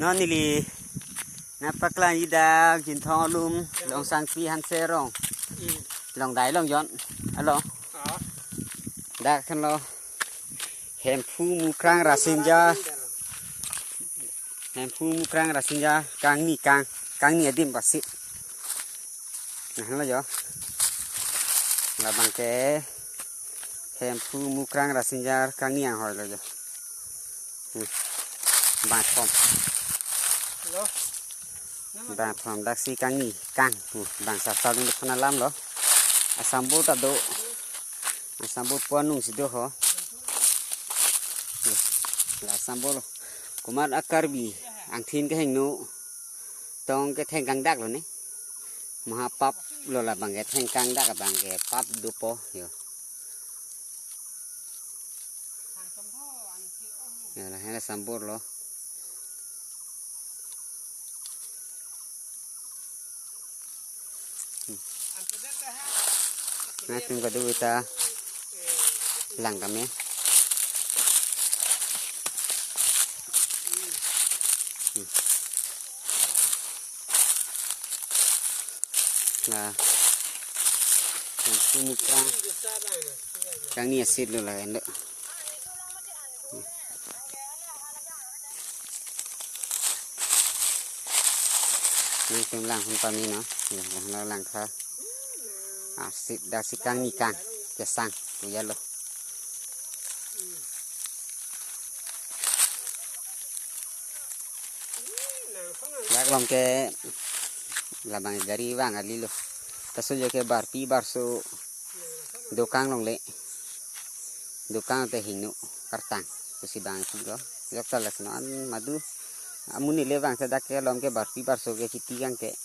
นอนนี่ลีนะปักลางยีดากินทองลุมลองสังปีหันเซรองลองได้ลองย้อนอะลองได้คันเราแหมผู้มูครั้งราสินยาแหมผู้มูครั้งราสินยากลางนี่กลางนี่ดิมปัสสินะฮัลโหลยอลาบังแกแหมผู้มูครั้งราสินยากลางนี่หอยเลยยอบาดพร้อมบาดพร้อมดักซีกลางนี่กลางบางสาวๆนี่พนันล้ำเหรออาสามบุตรโดอาสามบุตรปวนุ่งสิโดเหรอลาสามบุตรกุมารอากาศบีอังทินก็แห่งนู้ต้องก็แทงกลางดักเลยนี่มหาปั๊บโลละบางแกแทงกลางดักกับบางแกปั๊บดูโปอยู่นี่แหละให้สามบุตรเหรอnah tunggu dulu kita langkah ya nah muka kang ni asid dulu lah endoนี่เป็นหลังของปามีเนาะเราหลังค่ะสิดาสิกลางนี่กลางจะสั่งตัวยันโลอยากลองแกละบางdariว่างอะไรโลแต่ส่วนใหญ่แกบาร์ปีบาร์โซดูกลางลงเละดูกลางแต่หินุกระตังกุศิบางทีก็ยกตะลักนอนมาดูamun ni lewang sadak ke lom ke bar pi bar so ke citi kang ke